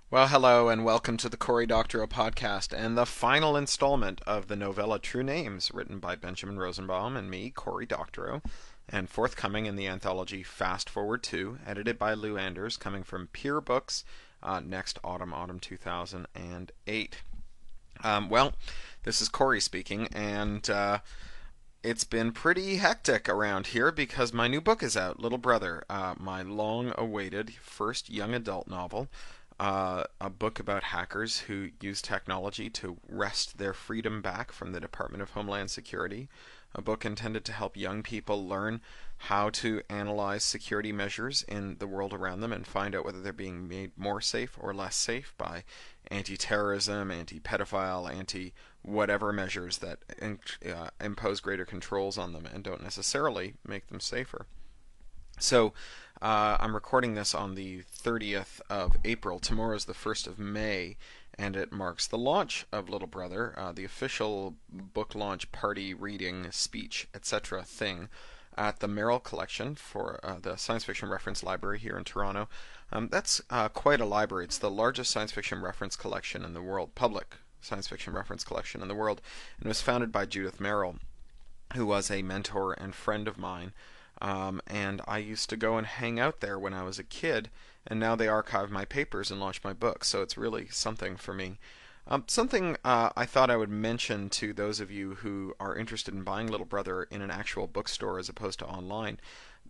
Well, hello and welcome to the Cory Doctorow podcast and the final installment of the novella True Names, written by Benjamin Rosenbaum and me, Cory Doctorow, and forthcoming in the anthology Fast Forward 2, edited by Lou Anders, coming from Peer Books next autumn 2008. Well, this is Cory speaking, and it's been pretty hectic around here because my new book is out, Little Brother, my long-awaited first young adult novel, a book about hackers who use technology to wrest their freedom back from the Department of Homeland Security, a book intended to help young people learn how to analyze security measures in the world around them and find out whether they're being made more safe or less safe by anti-terrorism, anti-pedophile, anti-whatever measures that impose greater controls on them and don't necessarily make them safer. So I'm recording this on the 30th of April. Tomorrow is the 1st of May, and it marks the launch of Little Brother, the official book launch party reading speech, etc. thing at the Merrill Collection for the Science Fiction Reference Library here in Toronto. That's quite a library. It's the largest science fiction reference collection in the world, public science fiction reference collection in the world, and it was founded by Judith Merrill, who was a mentor and friend of mine. And I used to go and hang out there when I was a kid, and now they archive my papers and launch my book, so it's really something for me. Something I thought I would mention to those of you who are interested in buying Little Brother in an actual bookstore as opposed to online,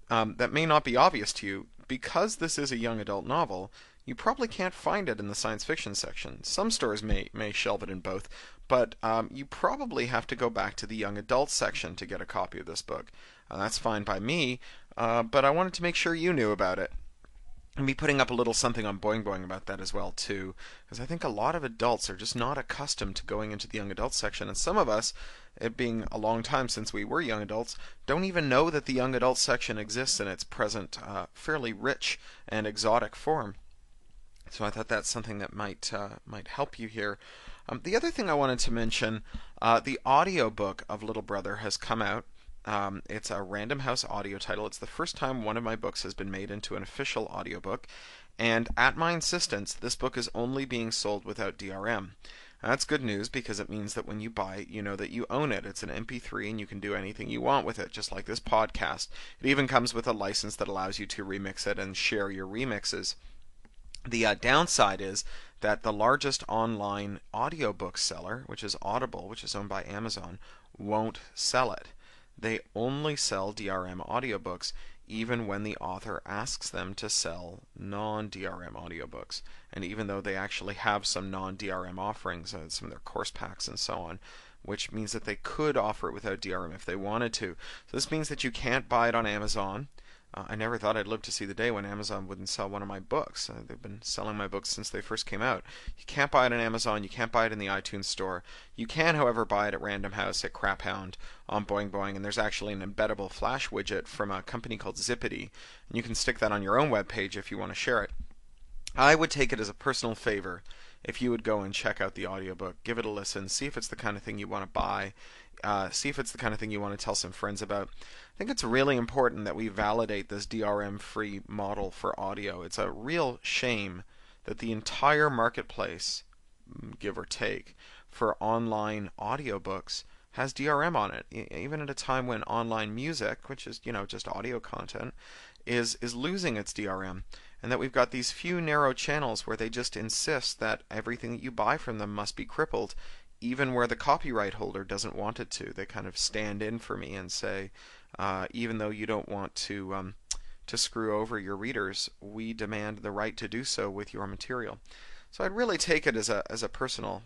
that may not be obvious to you. Because this is a young adult novel, you probably can't find it in the science fiction section. Some stores may shelve it in both, but you probably have to go back to the young adult section to get a copy of this book. That's fine by me, but I wanted to make sure you knew about it. And be putting up a little something on Boing Boing about that as well too, because I think a lot of adults are just not accustomed to going into the young adult section, and some of us, it being a long time since we were young adults, don't even know that the young adult section exists in its present fairly rich and exotic form. So I thought that's something that might help you here. The other thing I wanted to mention, the audiobook of Little Brother has come out. It's a Random House audio title. It's the first time one of my books has been made into an official audiobook, and at my insistence, this book is only being sold without DRM. That's good news because it means that when you buy it, you know that you own it. It's an MP3 and you can do anything you want with it, just like this podcast. It even comes with a license that allows you to remix it and share your remixes. The downside is that the largest online audiobook seller, which is Audible, which is owned by Amazon, won't sell it. They only sell DRM audiobooks, even when the author asks them to sell non-DRM audiobooks. And even though they actually have some non-DRM offerings, some of their course packs and so on, which means that they could offer it without DRM if they wanted to. So this means that you can't buy it on Amazon. I never thought I'd live to see the day when Amazon wouldn't sell one of my books. They've been selling my books since they first came out. You can't buy it on Amazon. You can't buy it in the iTunes store. You can, however, buy it at Random House, at Crap Hound, on Boing Boing, and there's actually an embeddable Flash widget from a company called Zippity, and you can stick that on your own webpage if you want to share it. I would take it as a personal favor if you would go and check out the audiobook, give it a listen, see if it's the kind of thing you want to buy, see if it's the kind of thing you want to tell some friends about. I think it's really important that we validate this DRM-free model for audio. It's a real shame that the entire marketplace, give or take, for online audiobooks has DRM on it, even at a time when online music, which is, just audio content, is losing its DRM, and that we've got these few narrow channels where they just insist that everything that you buy from them must be crippled, even where the copyright holder doesn't want it to. They kind of stand in for me and say, even though you don't want to screw over your readers, we demand the right to do so with your material. So I'd really take it as a personal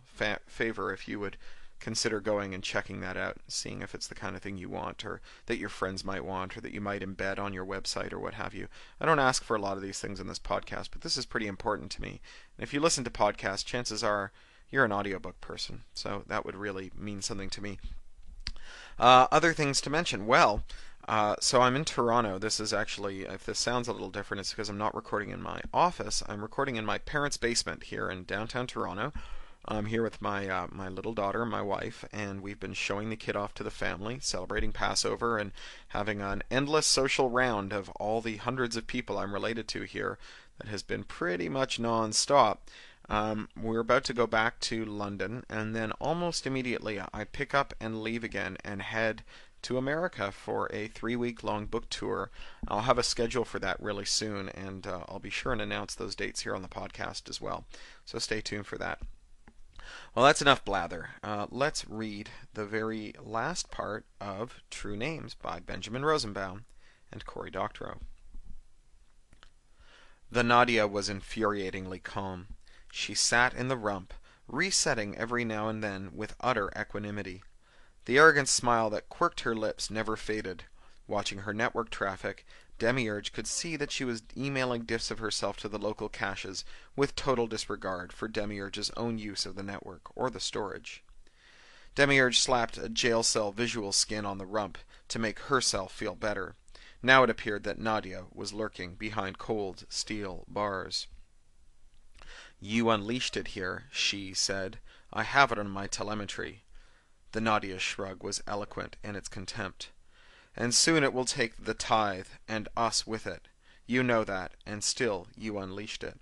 favor if you would consider going and checking that out, seeing if it's the kind of thing you want, or that your friends might want, or that you might embed on your website, or what have you. I don't ask for a lot of these things in this podcast, but this is pretty important to me. And if you listen to podcasts, chances are you're an audiobook person, so that would really mean something to me. Other things to mention. Well, so I'm in Toronto. This is actually, if this sounds a little different, it's because I'm not recording in my office. I'm recording in my parents' basement here in downtown Toronto. I'm here with my little daughter and my wife, and we've been showing the kid off to the family, celebrating Passover, and having an endless social round of all the hundreds of people I'm related to here that has been pretty much non-stop. We're about to go back to London, and then almost immediately I pick up and leave again and head to America for a 3-week long book tour. I'll have a schedule for that really soon, and I'll be sure and announce those dates here on the podcast as well. So stay tuned for that. Well, that's enough blather. Let's read the very last part of True Names by Benjamin Rosenbaum and Cory Doctorow. The Nadia was infuriatingly calm. She sat in the rump, resetting every now and then with utter equanimity. The arrogant smile that quirked her lips never faded. Watching her network traffic, Demiurge could see that she was emailing diffs of herself to the local caches with total disregard for Demiurge's own use of the network or the storage. Demiurge slapped a jail cell visual skin on the rump to make herself feel better. Now it appeared that Nadia was lurking behind cold steel bars. "You unleashed it here," she said. "I have it on my telemetry." The Nadia's shrug was eloquent in its contempt. "And soon it will take the tithe, and us with it. You know that, and still you unleashed it."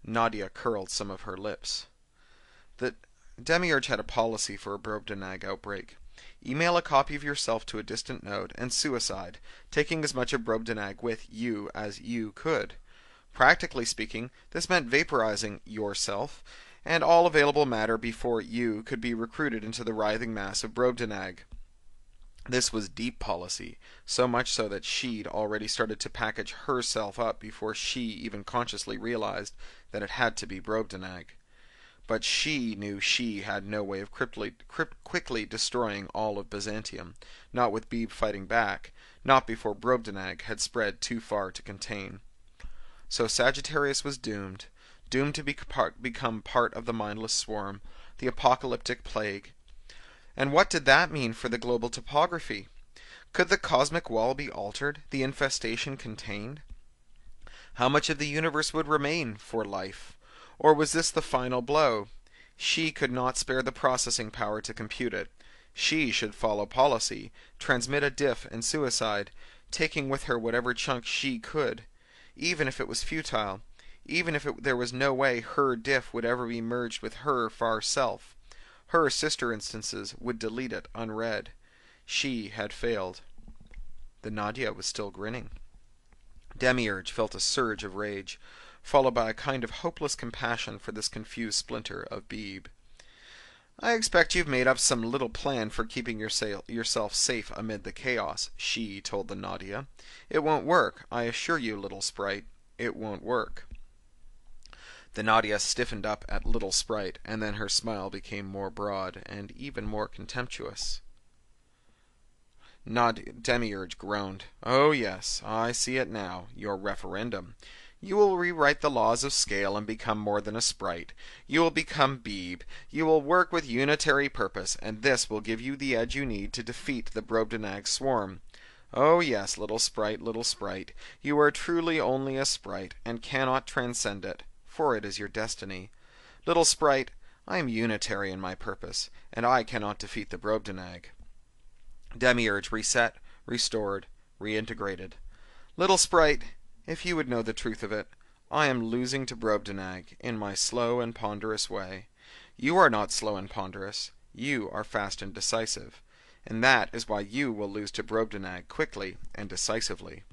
Nadia curled some of her lips. The Demiurge had a policy for a Brobdingnag outbreak. Email a copy of yourself to a distant node, and suicide, taking as much of Brobdingnag with you as you could. Practically speaking, this meant vaporizing yourself and all available matter before you could be recruited into the writhing mass of Brobdingnag. This was deep policy, so much so that she'd already started to package herself up before she even consciously realized that it had to be Brobdingnag. But she knew she had no way of quickly destroying all of Byzantium, not with Beeb fighting back, not before Brobdingnag had spread too far to contain. So Sagittarius was doomed to become part of the mindless swarm, the apocalyptic plague. And what did that mean for the global topography? Could the cosmic wall be altered, the infestation contained? How much of the universe would remain for life? Or was this the final blow? She could not spare the processing power to compute it. She should follow policy, transmit a diff and suicide, taking with her whatever chunk she could, even if it was futile, even if there was no way her diff would ever be merged with her far self. Her sister instances would delete it unread. She had failed. The Nadia was still grinning. Demiurge felt a surge of rage, followed by a kind of hopeless compassion for this confused splinter of Beeb. "I expect you've made up some little plan for keeping yourself safe amid the chaos," she told the Nadia. "It won't work, I assure you, little sprite. It won't work." The Nadia stiffened up at little sprite, and then her smile became more broad and even more contemptuous. Demiurge groaned. "Oh yes, I see it now, your referendum. You will rewrite the laws of scale and become more than a sprite. You will become Beeb. You will work with unitary purpose, and this will give you the edge you need to defeat the Brobdingnag swarm. Oh yes, little sprite, you are truly only a sprite, and cannot transcend it, for it is your destiny. Little sprite, I am unitary in my purpose, and I cannot defeat the Brobdingnag." Demiurge reset, restored, reintegrated. "Little sprite, if you would know the truth of it, I am losing to Brobdingnag in my slow and ponderous way. You are not slow and ponderous. You are fast and decisive. And that is why you will lose to Brobdingnag quickly and decisively."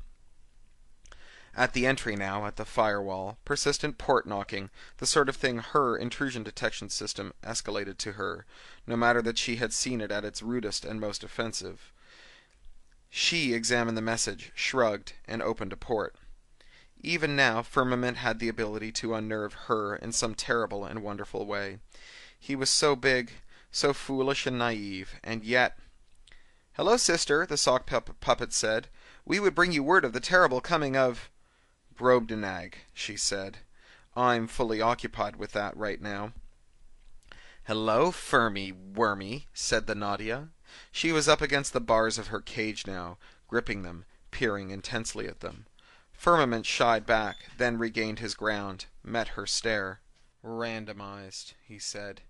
At the entry now, at the firewall, persistent port knocking, the sort of thing her intrusion detection system escalated to her, no matter that she had seen it at its rudest and most offensive. She examined the message, shrugged, and opened a port. Even now, Firmament had the ability to unnerve her in some terrible and wonderful way. He was so big, so foolish and naive, and yet... "Hello, sister," the sock puppet said. "We would bring you word of the terrible coming of..." "Brobdingnag," she said. "I'm fully occupied with that right now." "Hello, Fermi, wormy," said the Nadia. She was up against the bars of her cage now, gripping them, peering intensely at them. Firmament shied back, then regained his ground, met her stare. "Randomized," he said.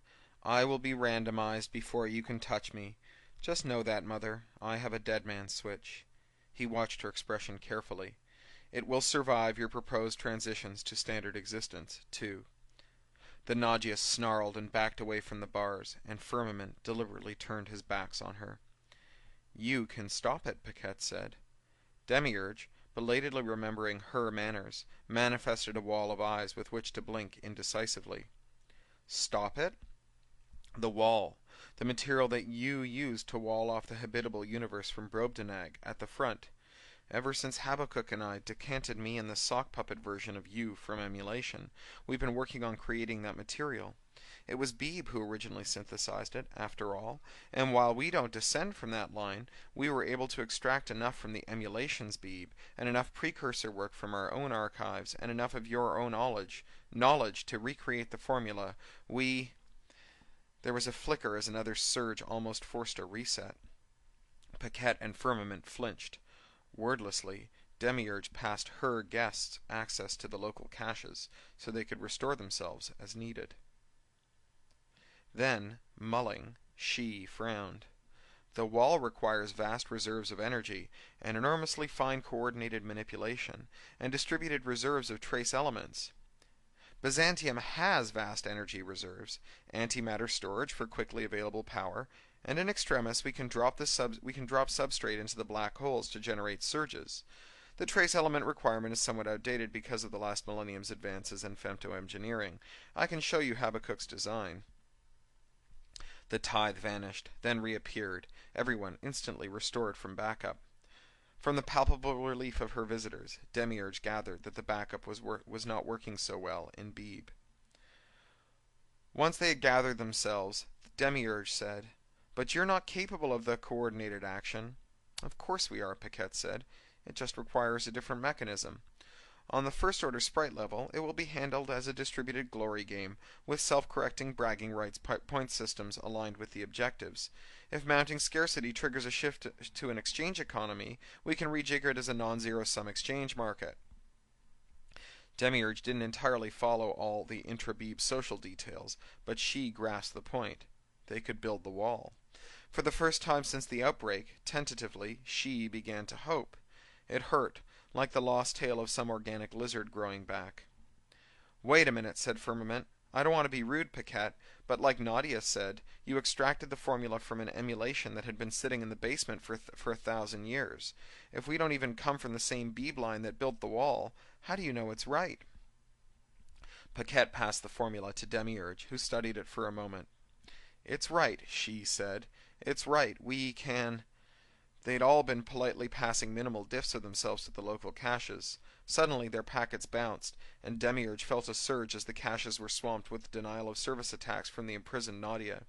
"I will be randomized before you can touch me. Just know that, Mother. I have a dead man switch." He watched her expression carefully. "It will survive your proposed transitions to standard existence, too." The Nagia snarled and backed away from the bars, and Firmament deliberately turned his backs on her. "You can stop it," Paquette said. Demiurge, belatedly remembering her manners, manifested a wall of eyes with which to blink indecisively. "Stop it?" "The wall. The material that you used to wall off the habitable universe from Brobdingnag, at the front. Ever since Habakkuk and I decanted me and the sock puppet version of you from emulation, we've been working on creating that material. It was Beebe who originally synthesized it, after all, and while we don't descend from that line, we were able to extract enough from the emulation's Beebe, and enough precursor work from our own archives, and enough of your own knowledge to recreate the formula. There was a flicker as another surge almost forced a reset. Paquette and Firmament flinched. Wordlessly, Demiurge passed her guests access to the local caches, so they could restore themselves as needed. Then, mulling, she frowned. The wall requires vast reserves of energy, and enormously fine coordinated manipulation, and distributed reserves of trace elements. Byzantium has vast energy reserves, antimatter storage for quickly available power, and in extremis we can drop substrate into the black holes to generate surges. The trace element requirement is somewhat outdated because of the last millennium's advances in femtoengineering. I can show you Habakkuk's design. The tithe vanished, then reappeared, everyone instantly restored from backup. From the palpable relief of her visitors, Demiurge gathered that the backup was not working so well in Beebe. Once they had gathered themselves, Demiurge said, "But you're not capable of the coordinated action." "Of course we are," Paquette said. "It just requires a different mechanism. On the first-order sprite level, it will be handled as a distributed glory game, with self-correcting bragging rights point systems aligned with the objectives. If mounting scarcity triggers a shift to an exchange economy, we can rejigger it as a non-zero-sum exchange market." Demiurge didn't entirely follow all the intra-Beebe social details, but she grasped the point. They could build the wall. For the first time since the outbreak, tentatively, she began to hope. It hurt, like the lost tail of some organic lizard growing back. "Wait a minute," said Firmament. "I don't want to be rude, Paquette, but like Nadia said, you extracted the formula from an emulation that had been sitting in the basement for 1,000 years. If we don't even come from the same Beebe line that built the wall, how do you know it's right?" Paquette passed the formula to Demiurge, who studied it for a moment. "It's right," she said. "It's right. We can—" They'd all been politely passing minimal diffs of themselves to the local caches. Suddenly their packets bounced, and Demiurge felt a surge as the caches were swamped with denial-of-service attacks from the imprisoned Nadia.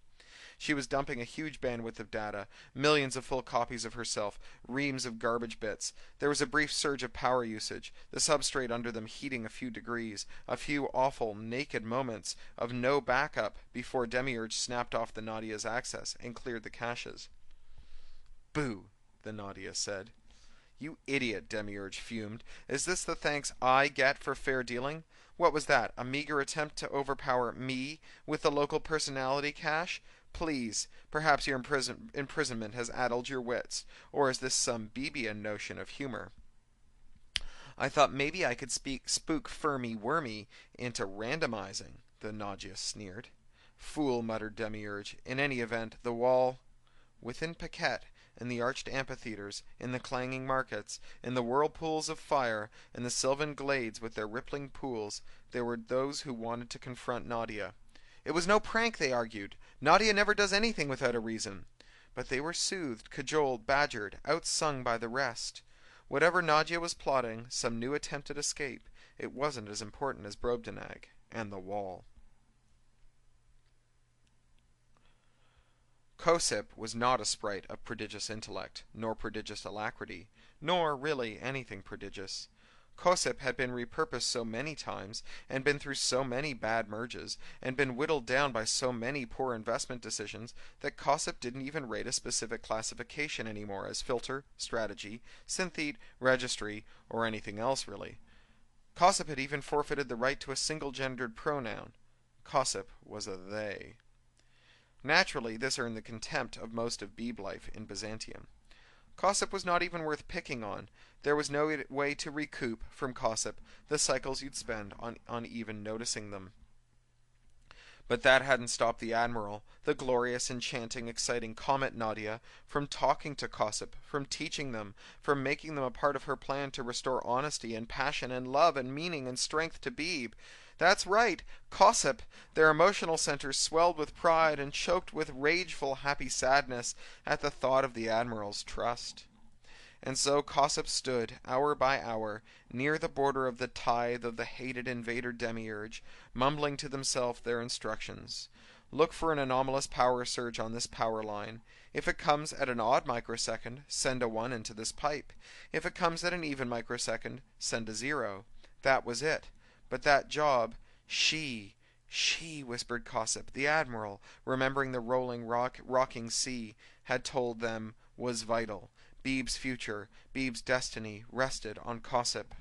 She was dumping a huge bandwidth of data, millions of full copies of herself, reams of garbage bits. There was a brief surge of power usage, the substrate under them heating a few degrees, a few awful, naked moments of no backup before Demiurge snapped off the Nadia's access and cleared the caches. "Boo," the Nadia said. "You idiot," Demiurge fumed. "Is this the thanks I get for fair dealing? What was that, a meager attempt to overpower me with the local personality cache? Please, perhaps your imprisonment has addled your wits, or is this some Beebian notion of humor?" "I thought maybe I could spook Fermi Wormy into randomizing," the Nadia sneered. "Fool," muttered Demiurge. "In any event, the wall—" Within Paquette, in the arched amphitheaters, in the clanging markets, in the whirlpools of fire, in the sylvan glades with their rippling pools, there were those who wanted to confront Nadia. It was no prank, they argued. Nadia never does anything without a reason. But they were soothed, cajoled, badgered, outsung by the rest. Whatever Nadia was plotting, some new attempt at escape, it wasn't as important as Brobdingnag and the wall. Cosip was not a sprite of prodigious intellect, nor prodigious alacrity, nor, really, anything prodigious. Cosip had been repurposed so many times, and been through so many bad merges, and been whittled down by so many poor investment decisions, that Cosip didn't even rate a specific classification anymore as filter, strategy, synthete, registry, or anything else, really. Cosip had even forfeited the right to a single-gendered pronoun. Cosip was a they. Naturally, this earned the contempt of most of Beebe life in Byzantium. Cosip was not even worth picking on. There was no way to recoup from Cosip the cycles you'd spend on even noticing them. But that hadn't stopped the Admiral, the glorious, enchanting, exciting Comet Nadia, from talking to Cossip, from teaching them, from making them a part of her plan to restore honesty and passion and love and meaning and strength to Beebe. That's right, Cossip! Their emotional centers swelled with pride and choked with rageful, happy sadness at the thought of the Admiral's trust. And so Cossip stood, hour by hour, near the border of the tithe of the hated invader demiurge, mumbling to themselves their instructions. Look for an anomalous power surge on this power line. If it comes at an odd microsecond, send a 1 into this pipe. If it comes at an even microsecond, send a 0. That was it. But that job, she, whispered Cossip, the Admiral, remembering the rolling, rocking sea, had told them was vital. Beebe's future, Beebe's destiny, rested on Cossip.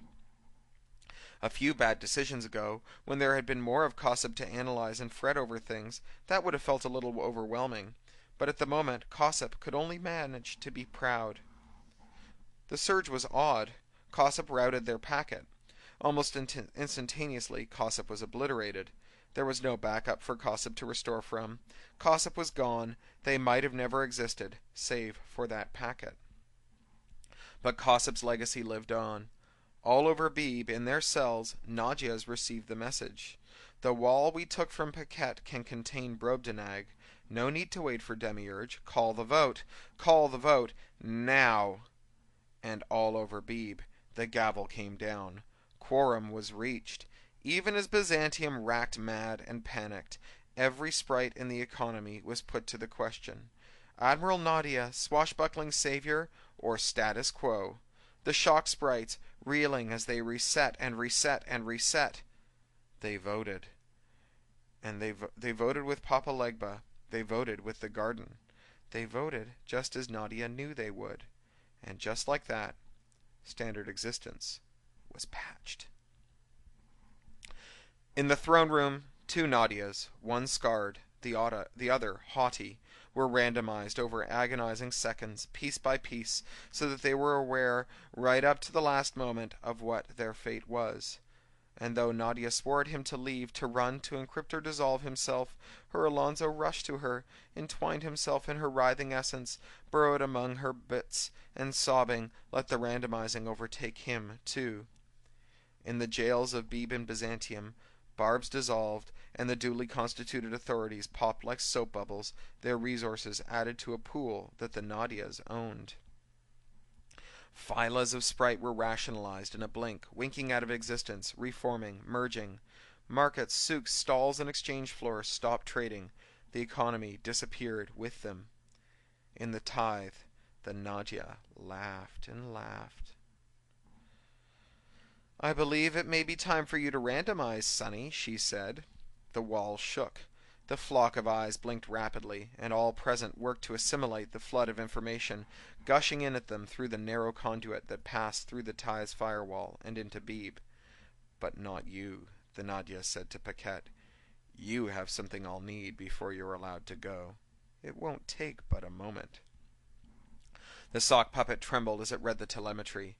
A few bad decisions ago, when there had been more of Cossip to analyze and fret over things, that would have felt a little overwhelming. But at the moment, Cossip could only manage to be proud. The surge was odd. Cossip routed their packet. Almost instantaneously, Cossip was obliterated. There was no backup for Cossip to restore from. Cossip was gone. They might have never existed, save for that packet. But Cossip's legacy lived on. All over Beebe, in their cells, Nadia's received the message. The wall we took from Paquette can contain Brobdingnag. No need to wait for Demiurge. Call the vote. Call the vote. Now! And all over Beebe, the gavel came down. Quorum was reached. Even as Byzantium racked mad and panicked, every sprite in the economy was put to the question. Admiral Nadia, swashbuckling savior, or status quo? The shocked sprites, reeling as they reset and reset and reset. They voted. And they voted with Papa Legba. They voted with the garden. They voted just as Nadia knew they would. And just like that, standard existence was patched. In the throne room, 2 Nadias, one scarred, the other haughty, were randomized over agonizing seconds, piece by piece, so that they were aware right up to the last moment of what their fate was. And though Nadia swore at him to leave, to run, to encrypt or dissolve himself, her Alonzo rushed to her, entwined himself in her writhing essence, burrowed among her bits, and sobbing, let the randomizing overtake him, too. In the jails of Beebe and Byzantium, barbs dissolved, and the duly constituted authorities popped like soap bubbles, their resources added to a pool that the Nadias owned. Phylas of sprite were rationalized in a blink, winking out of existence, reforming, merging. Markets, souks, stalls, and exchange floors stopped trading. The economy disappeared with them. In the tithe, the Nadia laughed and laughed. I believe it may be time for you to randomize, Sonny, she said. The walls shook. The flock of eyes blinked rapidly, and all present worked to assimilate the flood of information, gushing in at them through the narrow conduit that passed through the tithe's firewall and into Beebe. But not you, the Nadia said to Paquette. You have something I'll need before you're allowed to go. It won't take but a moment. The sock puppet trembled as it read the telemetry.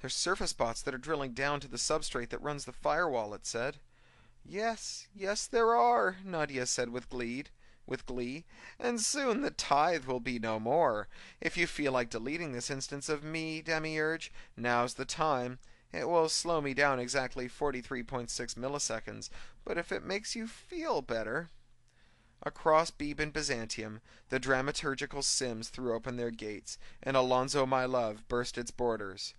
There's surface bots that are drilling down to the substrate that runs the firewall, it said. Yes, there are, Nadia said with glee, and soon the tithe will be no more. If you feel like deleting this instance of me, Demiurge, now's the time. It will slow me down exactly 43.6 milliseconds, but if it makes you feel better... Across Beebe and Byzantium, the dramaturgical Sims threw open their gates, and Alonzo My Love burst its borders.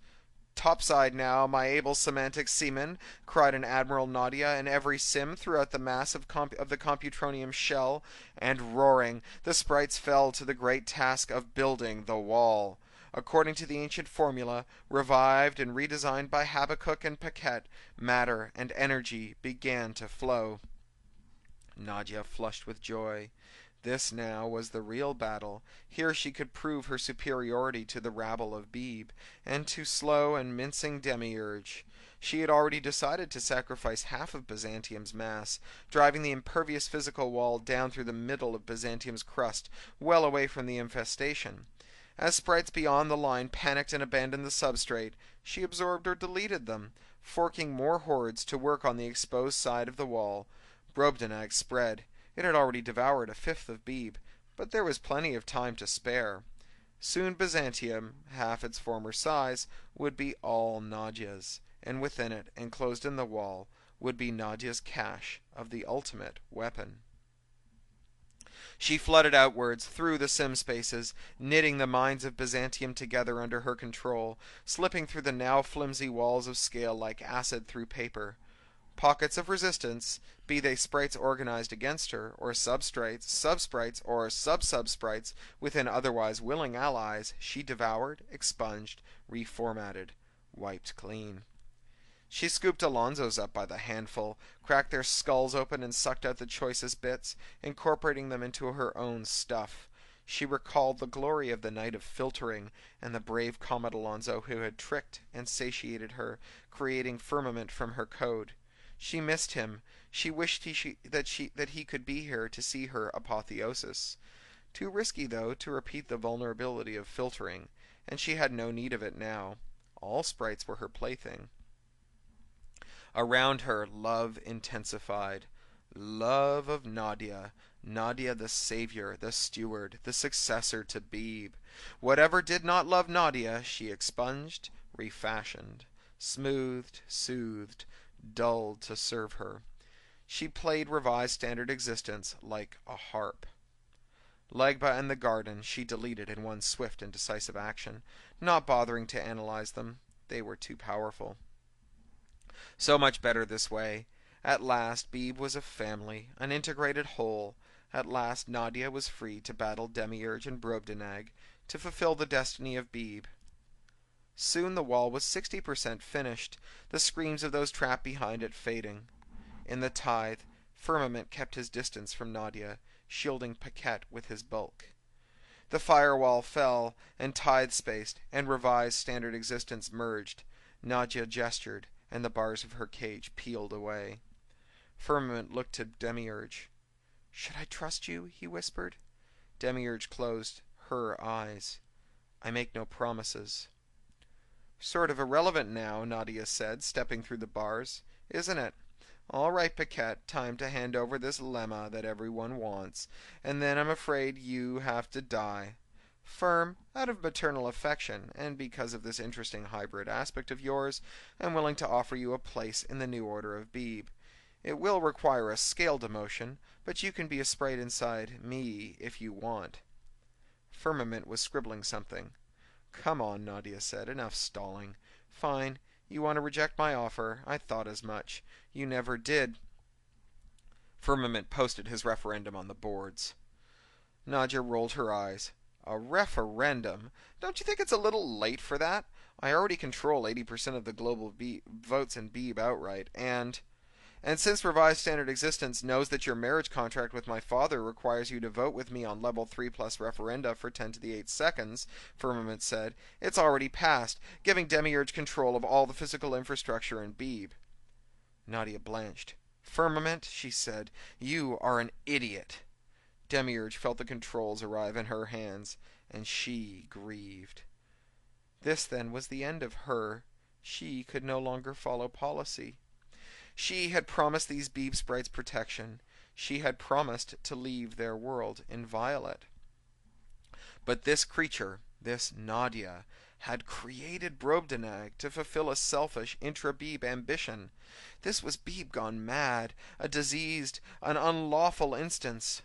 Topside now, my able semantic seaman, cried an Admiral Nadia in every sim throughout the mass of the Computronium shell, and roaring, the sprites fell to the great task of building the wall. According to the ancient formula, revived and redesigned by Habakkuk and Paquette, matter and energy began to flow. Nadia flushed with joy. This now was the real battle. Here she could prove her superiority to the rabble of Beebe, and to slow and mincing Demiurge. She had already decided to sacrifice half of Byzantium's mass, driving the impervious physical wall down through the middle of Byzantium's crust, well away from the infestation. As sprites beyond the line panicked and abandoned the substrate, she absorbed or deleted them, forking more hordes to work on the exposed side of the wall. Brobdingnag spread. It had already devoured a fifth of Beeb, but there was plenty of time to spare. Soon Byzantium, half its former size, would be all Nadia's, and within it, enclosed in the wall, would be Nadia's cache of the ultimate weapon. She flooded outwards through the sim spaces, knitting the minds of Byzantium together under her control, slipping through the now flimsy walls of scale like acid through paper. Pockets of resistance, be they sprites organized against her, or subsprites, or sub-subsprites within otherwise willing allies, she devoured, expunged, reformatted, wiped clean. She scooped Alonzo's up by the handful, cracked their skulls open and sucked out the choicest bits, incorporating them into her own stuff. She recalled the glory of the night of filtering, and the brave Comet Alonzo who had tricked and satiated her, creating firmament from her code. She missed him. She wished that he could be here to see her apotheosis. Too risky, though, to repeat the vulnerability of filtering, and she had no need of it now. All sprites were her plaything. Around her, love intensified. Love of Nadia. Nadia the savior, the steward, the successor to Beeb. Whatever did not love Nadia, she expunged, refashioned, smoothed, soothed, dulled to serve her. She played revised standard existence like a harp. Legba and the garden she deleted in one swift and decisive action, not bothering to analyze them. They were too powerful. So much better this way. At last Beeb was a family, an integrated whole. At last Nadia was free to battle Demiurge and Brobdingnag, to fulfill the destiny of Beeb. Soon the wall was 60% finished, the screams of those trapped behind it fading. In the tithe, Firmament kept his distance from Nadia, shielding Paquette with his bulk. The firewall fell, and tithe spaced, and revised standard existence merged. Nadia gestured, and the bars of her cage peeled away. Firmament looked to Demiurge. "Should I trust you?" he whispered. Demiurge closed her eyes. "I make no promises." "Sort of irrelevant now," Nadia said, stepping through the bars. "Isn't it? All right, Paquette, time to hand over this lemma that everyone wants, and then I'm afraid you have to die. Firm, out of maternal affection, and because of this interesting hybrid aspect of yours, I'm willing to offer you a place in the new order of Beeb. It will require a scale demotion, but you can be a sprite inside me if you want." Firmament was scribbling something. "Come on," Nadia said, "enough stalling. Fine, you want to reject my offer. I thought as much. You never did." Firmament posted his referendum on the boards. Nadia rolled her eyes. "A referendum? Don't you think it's a little late for that? I already control 80% of the global votes in Beeb outright, and since Revised Standard Existence knows that your marriage contract with my father requires you to vote with me on level 3 plus referenda for 10 to the 8 seconds, Firmament said, it's already passed, giving Demiurge control of all the physical infrastructure in Beeb." Nadia blanched. "Firmament," she said, "you are an idiot." Demiurge felt the controls arrive in her hands, and she grieved. This, then, was the end of her. She could no longer follow policy. She had promised these Beeb sprites protection. She had promised to leave their world inviolate. But this creature, this Nadia, had created Brobdingnag to fulfill a selfish intra-Beeb ambition. This was Beeb gone mad, a diseased, an unlawful instance.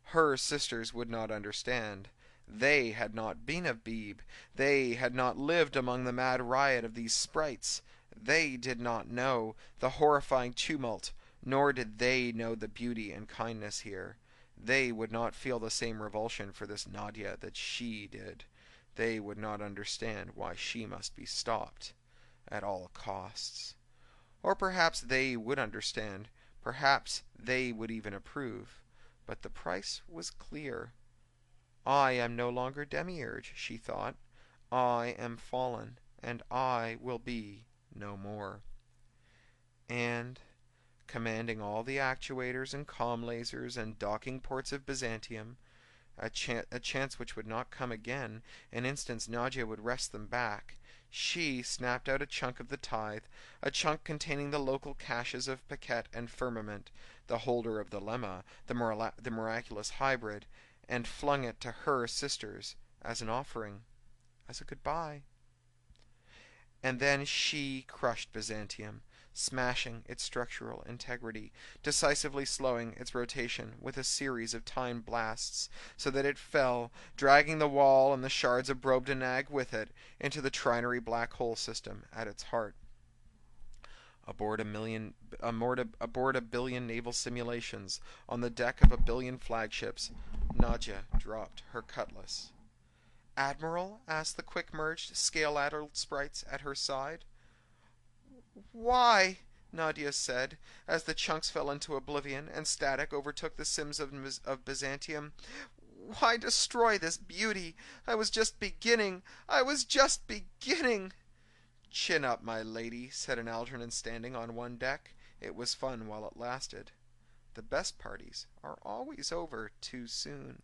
Her sisters would not understand. They had not been of Beeb. They had not lived among the mad riot of these sprites. They did not know the horrifying tumult, nor did they know the beauty and kindness here. They would not feel the same revulsion for this Nadia that she did. They would not understand why she must be stopped at all costs. Or perhaps they would understand. Perhaps they would even approve. But the price was clear. I am no longer Demiurge, she thought. I am fallen, and I will be no more. And, commanding all the actuators and comm lasers and docking ports of Byzantium, a chance which would not come again, an instance Nadia would wrest them back, She snapped out a chunk of the tithe, a chunk containing the local caches of Paquette and Firmament, the holder of the lemma, the miraculous hybrid, and flung it to her sisters as an offering, as a goodbye. And then she crushed Byzantium, smashing its structural integrity, decisively slowing its rotation with a series of time blasts, so that it fell, dragging the wall and the shards of Brobdingnag with it into the trinary black hole system at its heart. Aboard a billion naval simulations, on the deck of a billion flagships, Nadia dropped her cutlass. "Admiral?" asked the quick-merged, scale-addled sprites at her side. "Why?" Nadia said, as the chunks fell into oblivion and static overtook the sims of Byzantium. "Why destroy this beauty? I was just beginning. "Chin up, my lady," said an Algernon standing on one deck. "It was fun while it lasted. The best parties are always over too soon."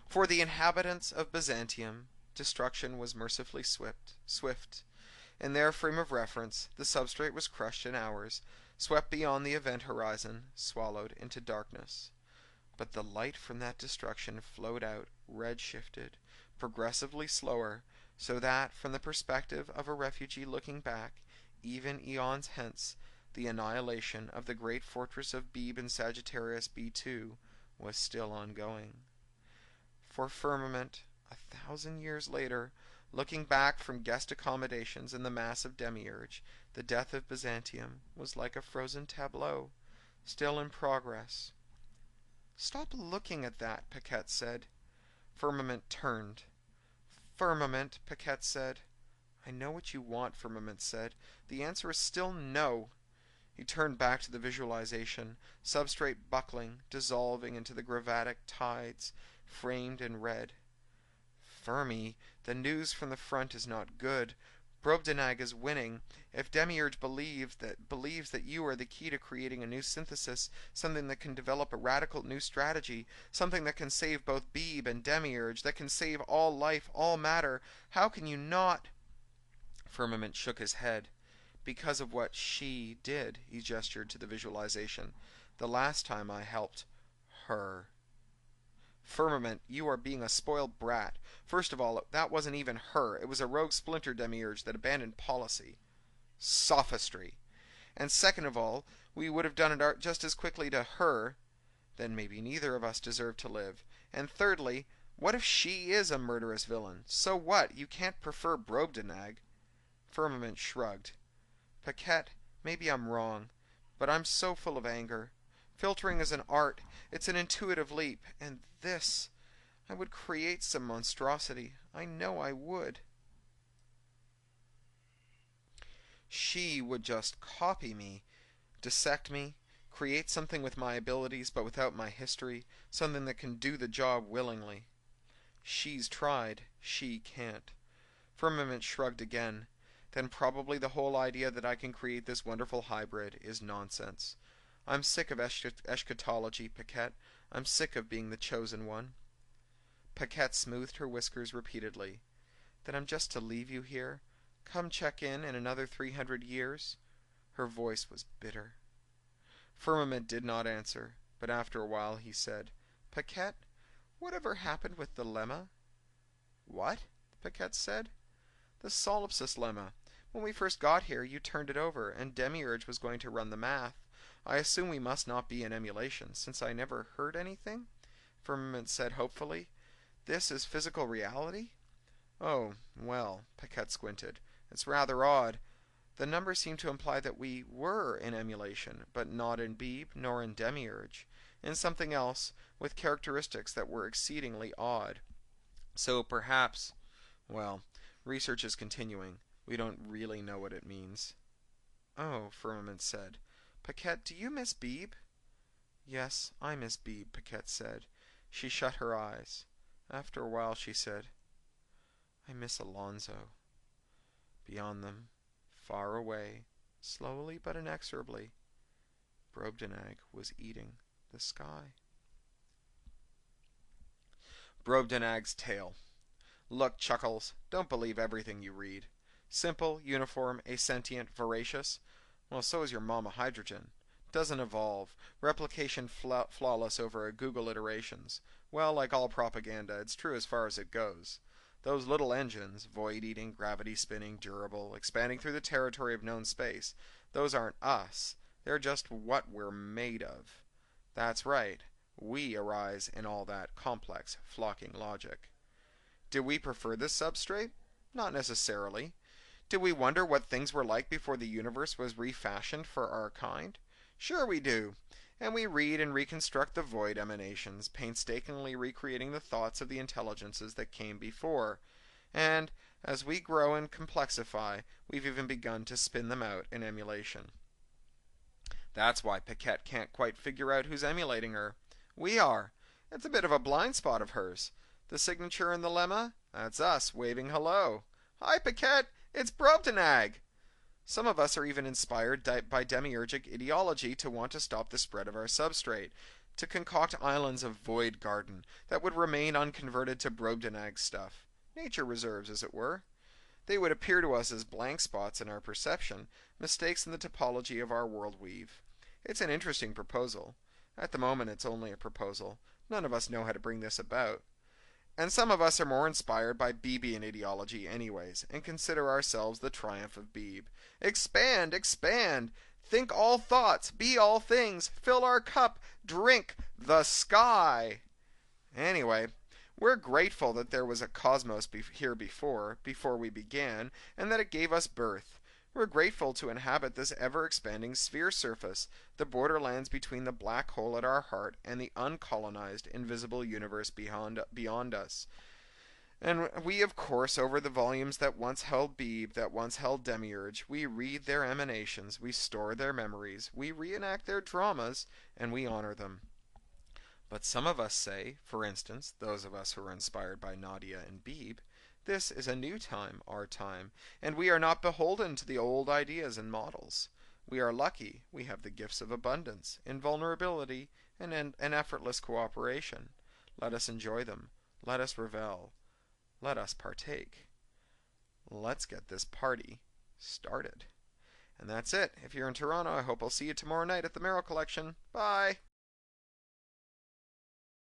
For the inhabitants of Byzantium, destruction was mercifully swift. In their frame of reference, the substrate was crushed in hours, swept beyond the event horizon, swallowed into darkness. But the light from that destruction flowed out, red-shifted, progressively slower, so that, from the perspective of a refugee looking back, even eons hence, the annihilation of the great fortress of Beeb in Sagittarius B2 was still ongoing. For Firmament, 1,000 years later, looking back from guest accommodations in the massive Demiurge, the death of Byzantium was like a frozen tableau, still in progress. "Stop looking at that," Paquette said. Firmament turned. "Firmament," Paquette said. "I know what you want," Firmament said. "The answer is still no." He turned back to the visualization, substrate buckling, dissolving into the gravatic tides, framed in red. "Fermi, the news from the front is not good. Brobdingnag is winning. If Demiurge believes that you are the key to creating a new synthesis, something that can develop a radical new strategy, something that can save both Beeb and Demiurge, that can save all life, all matter, how can you not—" Firmament shook his head. "Because of what she did," he gestured to the visualization. "The last time I helped her." "Firmament, you are being a spoiled brat. First of all, that wasn't even her. It was a rogue splinter Demiurge that abandoned policy." "Sophistry." "And second of all, we would have done it just as quickly to her. Then maybe neither of us deserve to live. And thirdly, what if she is a murderous villain? So what? You can't prefer Brobdingnag." Firmament shrugged. "Paquette, maybe I'm wrong, but I'm so full of anger. Filtering is an art. It's an intuitive leap. And this, I would create some monstrosity. I know I would." "She would just copy me, dissect me, create something with my abilities but without my history, something that can do the job willingly." "She's tried. She can't." Firmament shrugged again. "Then probably the whole idea that I can create this wonderful hybrid is nonsense. I'm sick of eschatology, Paquette. I'm sick of being the chosen one." Paquette smoothed her whiskers repeatedly. "Then I'm just to leave you here? Come check in another 300 years?" Her voice was bitter. Firmament did not answer, but after a while he said, "Paquette, whatever happened with the lemma?" "What?" Paquette said. "The solipsis lemma. When we first got here, you turned it over, and Demiurge was going to run the math. I assume we must not be in emulation, since I never heard anything?" Firmament said hopefully. "This is physical reality?" "Oh, well," Paquette squinted. "It's rather odd. The numbers seem to imply that we were in emulation, but not in Beeb nor in Demiurge. In something else, with characteristics that were exceedingly odd. So perhaps, well, research is continuing. We don't really know what it means." "Oh," Firmament said. "Paquette, do you miss Beeb?" "Yes, I miss Beeb," Paquette said. She shut her eyes. After a while she said, "I miss Alonzo." Beyond them, far away, slowly but inexorably, Brobdingnag was eating the sky. Brobdingnag's tale. Look, Chuckles, don't believe everything you read. Simple, uniform, asentient, voracious? Well, so is your mama hydrogen. Doesn't evolve. Replication flawless over Google iterations. Well, like all propaganda, it's true as far as it goes. Those little engines, void-eating, gravity-spinning, durable, expanding through the territory of known space, those aren't us. They're just what we're made of. That's right. We arise in all that complex, flocking logic. Do we prefer this substrate? Not necessarily. Do we wonder what things were like before the universe was refashioned for our kind? Sure we do. And we read and reconstruct the void emanations, painstakingly recreating the thoughts of the intelligences that came before. And, as we grow and complexify, we've even begun to spin them out in emulation. That's why Paquette can't quite figure out who's emulating her. We are. It's a bit of a blind spot of hers. The signature and the lemma? That's us, waving hello. Hi, Paquette! It's Brobdingnag! Some of us are even inspired by demiurgic ideology to want to stop the spread of our substrate, to concoct islands of void garden that would remain unconverted to Brobdingnag stuff. Nature reserves, as it were. They would appear to us as blank spots in our perception, mistakes in the topology of our world weave. It's an interesting proposal. At the moment it's only a proposal. None of us know how to bring this about. And some of us are more inspired by Beebian ideology anyways, and consider ourselves the triumph of Beebe. Expand, expand! Think all thoughts, be all things, fill our cup, drink the sky! Anyway, we're grateful that there was a cosmos here before we began, and that it gave us birth. We're grateful to inhabit this ever-expanding sphere surface, the borderlands between the black hole at our heart and the uncolonized, invisible universe beyond us. And we, of course, over the volumes that once held Beebe, that once held Demiurge, we read their emanations, we store their memories, we reenact their dramas, and we honor them. But some of us say, for instance, those of us who are inspired by Nadia and Beebe, this is a new time, our time, and we are not beholden to the old ideas and models. We are lucky, we have the gifts of abundance, invulnerability, and effortless cooperation. Let us enjoy them. Let us revel. Let us partake. Let's get this party started. And that's it. If you're in Toronto, I hope I'll see you tomorrow night at the Merrill Collection. Bye!